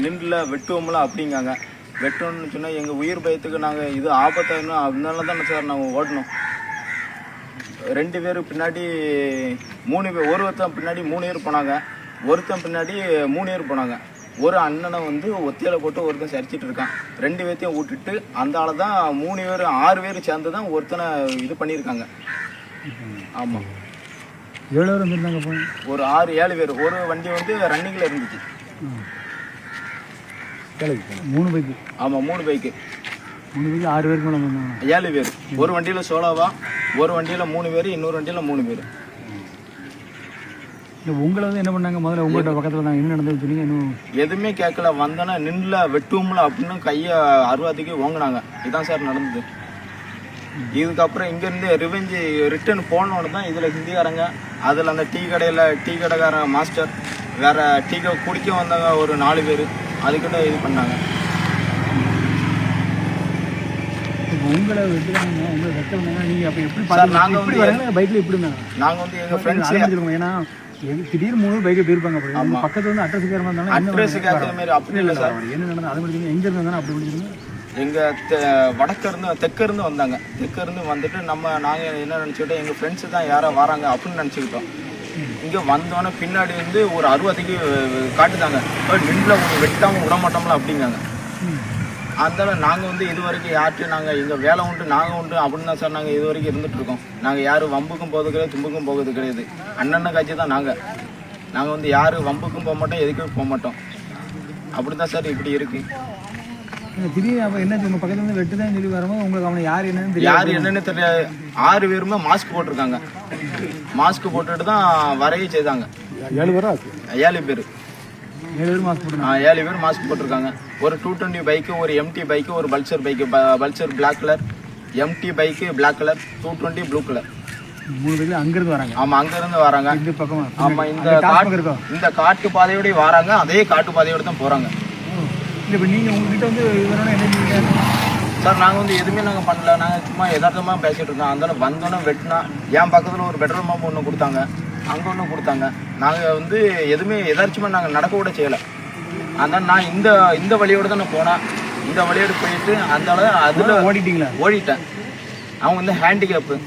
நின்றுல வெட்டுவோம்ல அப்படிங்காங்க. வெட்டணும்னு சொன்னால் எங்கள் உயிர் பயத்துக்கு நாங்கள் இது ஆபத்தாயிரும், அதனால தானே சார் நாங்கள் ஓடணும். 2 பேர் பின்னாடி 3 பேர், ஒருத்தன் பின்னாடி 3 பேர் போனாங்க, ஒருத்தன் பின்னாடி 3 பேர் போனாங்க. ஒரு அண்ணனை வந்து ஒத்தியில போட்டு ஒருத்தன் சரிச்சிட்டு இருக்கான். 2 பேர்த்தையும் விட்டுட்டு அந்த ஆளை தான் 3 பேர் 6 பேர் சேர்ந்து தான் ஒருத்தனை இது பண்ணியிருக்காங்க. ஆமாம், எவ்வளோ பேர் வந்துருந்தாங்க? ஒரு 6-7 பேர். ஒரு வண்டி வந்து ரன்னிங்கில் இருந்துச்சு. 3 பைக்கு. ஆமாம், 3 பைக்கு. 3 பைக்கு 6 பேருக்கு மேலே வந்தாங்க. 7 பேர். ஒரு வண்டியில் சோலோவா, ஒரு வண்டியில் 3 பேர், இன்னொரு வண்டியில் 3 பேர். இல்லை, உங்களை வந்து என்ன பண்ணாங்க? முதல்ல உங்கள்கிட்ட பக்கத்தில் தான் என்ன நடந்தது சொன்னீங்க? இன்னும் எதுவுமே கேட்கல. வந்தோன்னா நின்றுல வெட்டுவோம்ல அப்படின்னு கையை அருவாத்துக்கு ஓங்கினாங்க. இதுதான் சார் நடந்தது. இதுக்கப்புறம் இங்கேருந்து ரிவெஞ்சு ரிட்டர்ன் போனோன்னு தான் இதில் ஹிந்திக்காரங்க, அதில் அந்த டீ கடைக்காரன் மாஸ்டர், வேறு டீ குடிக்க வந்தவங்க ஒரு 4 பேர் அதுக்கிட்ட இது பண்ணாங்க. உங்களை வெட்டுறாங்க, உங்களை வெட்ட வந்தாங்க. நீங்கள் அப்போ எப்படி சார் நாங்கள் வந்து வரீங்க? பைக்கில் எப்படி இருந்தாங்க? நாங்கள் வந்து எங்கள் ஃப்ரெண்ட்ஸ் ஏன்னா திடீர்னு 3 பைக்கில் போயிருப்பாங்க. அப்படி பக்கத்தில் வந்து அட்ரஸ் கேட்க இருந்தாலும் அட்ரஸ் கேட்குற மாதிரி அப்படி இல்லை சார். என்ன நடந்தது அது மட்டும் எங்கே இருந்தாலும் அப்படி முடிஞ்சிருங்க. எங்கள் தெற்கிருந்து வந்தாங்க. தெற்கிருந்து வந்துட்டு நாங்கள் என்ன நினச்சிக்கிட்டோம், எங்கள் ஃப்ரெண்ட்ஸு தான் யாரோ வராங்க அப்படின்னு நினச்சிக்கிட்டோம். இங்கே வந்தோன்னே பின்னாடி வந்து ஒரு 60க்கு காட்டுதாங்க, நின்றுல ஒன்று வெட்டாமல் விட மாட்டோம்ல அப்படிங்காங்க. அதனால நாங்கள் வந்து இது வரைக்கும் யார்ட்டையும் நாங்கள் எங்கள் வேலை உண்டு நாங்கள் உண்டு அப்படின்னு தான் சார் நாங்கள் இது வரைக்கும் இருந்துகிட்ருக்கோம். நாங்கள் யாரும் வம்புக்கும் போகிறது கிடையாது, தும்புக்கும் போகிறது கிடையாது. அண்ணன் காட்சி தான் நாங்கள் வந்து யாரும் வம்புக்கும் போக மாட்டோம், எதுக்கும் போக மாட்டோம். அப்படி தான் சார் இப்படி இருக்குது. திடீர்னு அப்போ என்ன உங்கள் பக்கத்துல வந்து வெட்டுதான் சொல்லி வரும்போது உங்களுக்கு அவனை யார் என்னன்னு தெரியாது. 6 பேருமே மாஸ்க் போட்டிருக்காங்க. மாஸ்க் போட்டுட்டு தான் வரைய செய்தாங்க. 7 பேரா? 7 பேர். 7 பேர் மாஸ்க் போட்டுருக்காங்க. 7 பேர் மாஸ்க் போட்டிருக்காங்க. ஒரு 220 பைக்கு, ஒரு எம்டி பைக்கு, ஒரு Pulsar bike. Pulsar black colour, MT bike black colour, 220 blue colour. 3 பேர் அங்கிருந்து வராங்க. ஆமாம், அங்கேருந்து வராங்க. இந்த பக்கம். ஆமாம், இந்த காட்டு பாதையோடய வராங்க. அதே காட்டு பாதையோடு தான் போகிறாங்க. இப்போ நீங்கள் உங்ககிட்ட வந்து இவரோட என்ன சார், நாங்கள் வந்து எதுவுமே நாங்கள் பண்ணல. நாங்கள் சும்மா யதார்த்தமாக பேசிகிட்டு இருக்கோம். அதனால வந்தோன்னே வெட்டினா என் பக்கத்தில் ஒரு பெட்ரோல் பம்ப் ஒன்று கொடுத்தாங்க, அங்கே ஒன்று கொடுத்தாங்க. நாங்கள் வந்து எதுவுமே எதாச்சுமா நாங்கள் நடக்க கூட செய்யலை. அதனால் நான் இந்த வழியோடு தான் நான் போனேன். இந்த வழியோடு போயிட்டு அந்த அதில் ஓடிட்டேன். அவங்க வந்து ஹேண்டிகேப்பு,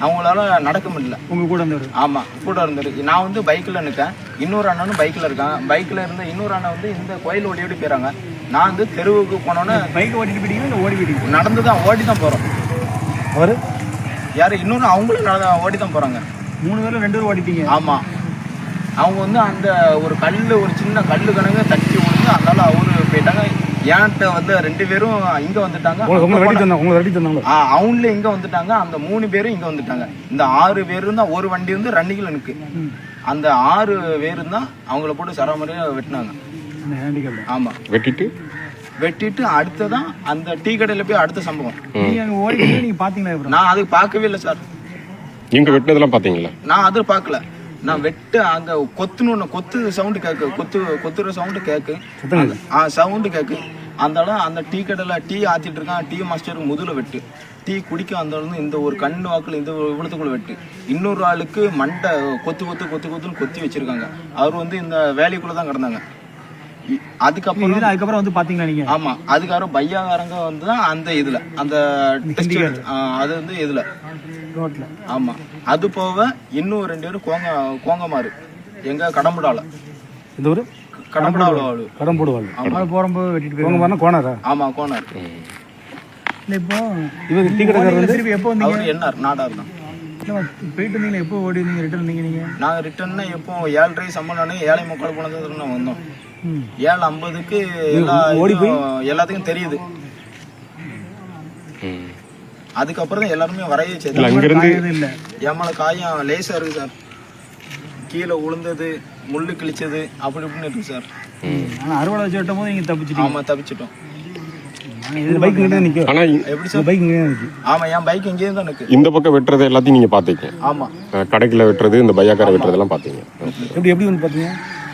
அவங்களால நடக்க முடியல. உங்கள் கூட இருந்தார்? ஆமாம், கூட இருந்தார். நான் வந்து பைக்கில் நிற்கேன், இன்னொரு அண்ணனும் பைக்கில் இருக்காங்க. பைக்கில் இருந்த இன்னொரு அண்ணன் வந்து இந்த கோயில் ஓடி போயிடறாங்க. நான் வந்து தெருவுக்கு போனோன்னே பைக் ஓட்டிட்டு போயிட்டீங்க? இல்லை ஓடி போயிட்டீங்க? நடந்து தான் ஓடி தான் போகிறோம். அவர் யார்? இன்னொன்று அவங்களும் ஓடி தான் போகிறாங்க. 3 பேரும் 2 பேரும் ஓடிட்டீங்க? ஆமாம். அவங்க வந்து அந்த ஒரு சின்ன கல் கணக்கு தட்டி விழுந்து அதனால அவரு போயிட்டாங்க. ஏன்ட்ட வந்து 2 பேரும் இங்கே வந்துட்டாங்க. அவங்களே இங்கே வந்துட்டாங்க. அந்த 3 பேரும் இங்கே வந்துட்டாங்க. இந்த 6 பேரும் தான் ஒரு வண்டி வந்து ரன்னிங்கில் நிற்கு. அந்த 6 பேரும் தான் அவங்கள போட்டு சராமரியாக வெட்டினாங்க. ஆமாம், வெட்டிட்டு அடுத்ததான் அந்த டீ கடையில் போய் அடுத்த சம்பவம். நீங்க பாத்தீங்களா? நான் அது பார்க்கவே இல்லை சார். நீங்க வெட்டினதெல்லாம் பாத்தீங்களா? நான் அது பார்க்கல. நான் அங்க கொத்து சவுண்டு கேக்கு, கொத்துற சவுண்டு கேக்கு, சவுண்டு கேக்கு. அந்த டீ கடையில் டீ ஆத்திட்டு இருக்கான். டீ மாஸ்டருக்கு முதுல வெட்டு. டீ குடிக்க வந்தாலும் இந்த ஒரு கண்ணு வாக்குல இந்த இவ்வளத்துக்குள்ள வெட்டு. இன்னொரு ஆளுக்கு மண்டை கொத்துன்னு கொத்தி வச்சிருக்காங்க. அவர் வந்து இந்த வேலைக்குள்ள தான் கிடந்தாங்க. அதுக்கப்புறம் வந்து பாத்தீங்களா நீங்க? ஆமா, அதுக்கப்புறம் பையாகாரங்க வந்து தான் அந்த இதுல அந்த அது வந்து இதுல ரோட்ல. ஆமா, அது போக இன்னும் 2 பேரும் கோங்கமாறு எங்க கடம்புடால. இந்த ஒரு கடம்புடாவில் போறம்போது வெட்டிட்டு கோனாரா? ஆமா, கோனார். இப்போ இவங்க டீ கடைக்காரர் திருப்பி எப்போ வந்தீங்க? அவர் என்ன நாடார் தான். போயிட்டு வந்தீங்களா? எப்போ ஓடி வந்தீங்க? ரிட்டர்ன் வந்தீங்க நீங்க? நாங்கள் ரிட்டர்ன்னா எப்போ 7:30 சம்பளம் 7:45 போனதுக்கு நான் வந்தோம். 7:50க்கு எல்லாத்துக்கும் தெரியுது. அதுக்கப்புறம் தான் எல்லாருமே வரைய செய்தாங்க. எம்மளை காயம் லேசா இருக்கு சார். கீழே விழுந்தது, முள்ளு கிழிச்சது, அப்படி இப்படின்னு இருக்கு சார். அறுவடை வச்சு வெட்டும் போது நீங்க தப்பிச்சிட்டீங்க? ஆமா, தப்பிச்சிட்டோம். ஆமா, என் பைக் இங்கே தான் இருக்கு. இந்த பக்கம் வெட்டுறது எல்லாத்தையும் நீங்க பாத்தீங்க? ஆமா, கடைக்குள்ள வெட்டுறது, இந்த பையாக்கார வெட்டுறதெல்லாம் பாத்தீங்க? எப்படி வந்து பாத்தீங்க?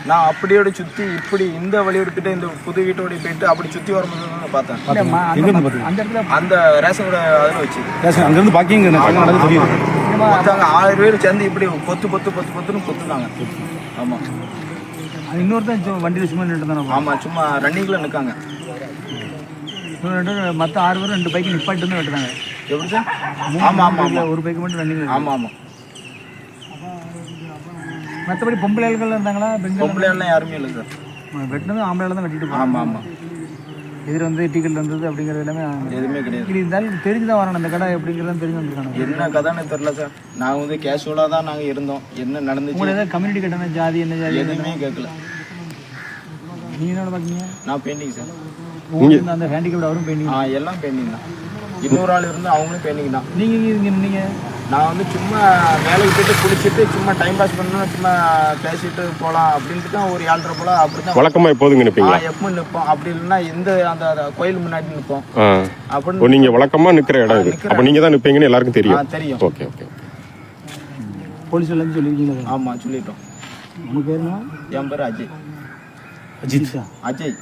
நான் அப்படியோட சுத்தி இப்படி இந்த வழி எடுத்துட்டு இந்த புது வீட்டோட போயிட்டு அப்படி சுத்தி வரும்போது பார்த்தேன். அந்த ரேஷனோட அதில் வச்சு அங்கிருந்து பாக்கிங்க 6 பேர் சேர்ந்து இப்படி பொத்துன்னு பொத்துனாங்க. ஆமா, இன்னொருத்தன் வண்டியில் சும்மா நின்று தானே ஆமாம் சும்மா ரன்னிங்கில் நிற்காங்க. மற்ற 6 பேரும் 2 பைக்கு நிப்பாட்டு வந்து வெட்டுறாங்க. எப்படி சார்? ஆமாம் ஆமாம் ஆமாம் ஒரு பைக்கு மட்டும் ரன்னிங். ஆமாம் ஆமாம். மற்றபடி பொம்பளைகள் இருந்தாங்களா? பொம்பளைலாம் யாருமே இல்லை சார். வெட்டினது ஆம்பளையில தான் வெட்டிட்டு போகிறாங்க. ஆமாம் ஆமாம். இதில் வந்து டிக்கெட் வந்தது அப்படிங்கிறது எல்லாமே எதுவுமே கிடையாது. இது இருந்தாலும் தெரிஞ்சு தான் வரணும். அந்த கடை எப்படிங்கிறது தெரிஞ்சு வந்துருக்காங்க. என்ன கதைன்னு தெரியல சார். நாங்கள் வந்து கேஷுவலாக தான் நாங்கள் இருந்தோம். என்ன நடந்துச்சு உங்களுக்கு ஏதாவது கம்யூனிட்டி கட்டண ஜாதி என்ன ஜாதி எதுவுமே கேட்கல. நீங்கள் என்ன பார்க்கீங்க? நான் பெயிண்டிங் சார். உங்களுக்கு அந்த ஹேண்டிகேப்ட் அவரும் பெயிண்டிங்? எல்லாம் பெயிண்டிங் தான். இன்னொரு ஆள் இருந்து அவங்களும் பெயிண்டிங் தான். நீங்கள் இங்கே நின்னீங்க? நான் வந்து சும்மா வேலைக்கு போயிட்டு குளிச்சுட்டு சும்மா டைம் பாஸ் பண்ணணும், சும்மா பேசிட்டு போகலாம் அப்படின்ட்டு தான் ஒரு 7:30 போல அப்படி தான் வழக்கமாக எப்போதுங்க நிற்பீங்களா? எப்போ நிற்போம். அப்படி இல்லைன்னா எந்த அந்த கோயில் முன்னாடி நிற்போம். அப்படின்னு நீங்கள் வழக்கமாக நிற்கிற இடம் இது. அப்போ நீங்கள் தான் நிற்பீங்கன்னு எல்லாருக்கும் தெரியும்? தெரியும். Okay okay. போலீஸ் எல்லாத்தையும் சொல்லியிருக்கீங்களா? ஆமாம் சொல்லிட்டோம். உங்கள் பேர் என்ன? என் பேர் அஜய். அஜித். அஜய்.